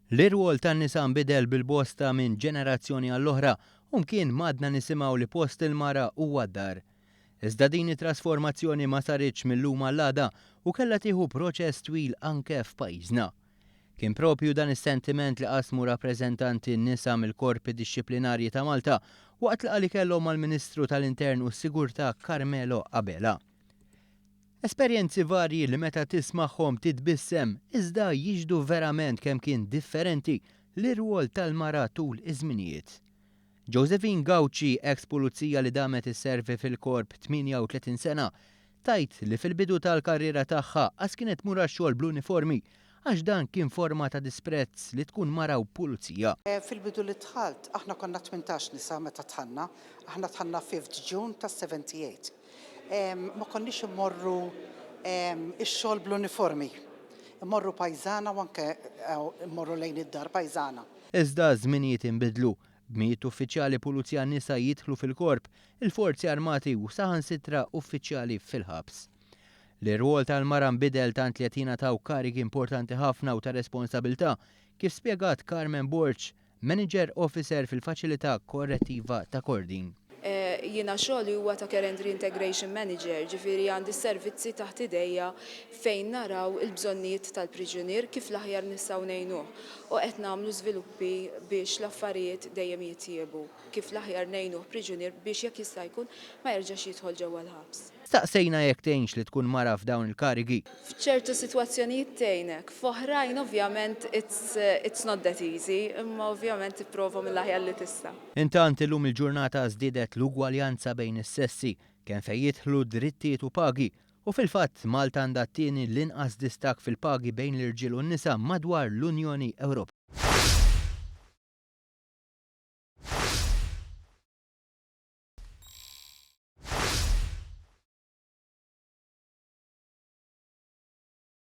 L-irwol tan-nisa nbidel bil-bosta minn ġenerazzjoni għall-oħra u mkien madna nisimgħu li post il-mara huwa d-dar. Iżda din it-trasformazzjoni ma saritx mill-lum għall-għada u kellha tieħu proċess twil anke f'pajjiżna. Kien propju dan is-sentiment li qasmu rappreżentanti n-nisa mill-korpi dixxiplinarji ta' Malta waqt li kellhom mal-Ministru tal-Intern u s-Sigurtà Carmelo Abela. Esperjenzi varji li meta tismagħhom titbissem iżda jiġdu verament kemm kien differenti l-irwol tal-mara tul iż-żminijiet. Josephine Gauci, ex-pulizija li damet isservi fil-korp 38 sena, tajt li fil-bidu tal-karriera tagħha għas kienet mura xogħol bl-uniformi għax dan kien forma ta' disprezz li tkun mara u pulizija. Fil-bidu li tħalt, aħna konna 18 nisa meta tħanna, aħna tħanna 5 Ġun ta' 78. Ma konniex immorru ix-xogħol bl-uniformi. Immorru pajżana u anke immorru lejn id-dar pajżana. Iżda żminijiet inbidlu. B'miet uffiċjali pulizija nisa jidħlu fil-korp, il-forzi armati u saħansitra uffiċjali fil-ħabs. L-irwol tal-mara nbidel tant li qed jingħataw karigi importanti ħafna u ta' responsabilità, kif spjegat Carmen Borch, Manager Officer fil-Faċilità Korrettiva ta' Kordin. Jiena xogħli huwa ta' Current Reintegration Manager, ġifieri għandi servizzi taħt idejja fejn naraw il-bżonnijiet tal-priġunier kif l-aħjar nistgħu ngħinuh. U qed nagħmlu żviluppi biex l-affarijiet dejjem jittiebu, kif l-aħjar ngħinuh priġunier biex jekk jista' jkun ma jerġax jidħol ġewwa l-ħabs. Staqsejna jekk tgħinx li tkun mara f'dawn il-karigi. F'ċertu sitwazzjonijiet tgħinek, f'oħrajn ovvjament it's not that easy, imma ovvjament tipprova mill-aħjar li tista'. Intant illum il-ġurnata żdiedet l-ugwaljanza bejn is-sessi kemm fejn jidħlu drittijiet u pagi u fil-fatt Malta għandha t-tieni l-inqas distak fil-pagi bejn l-irġiel u n-nisa madwar l-Unjoni Ewropea.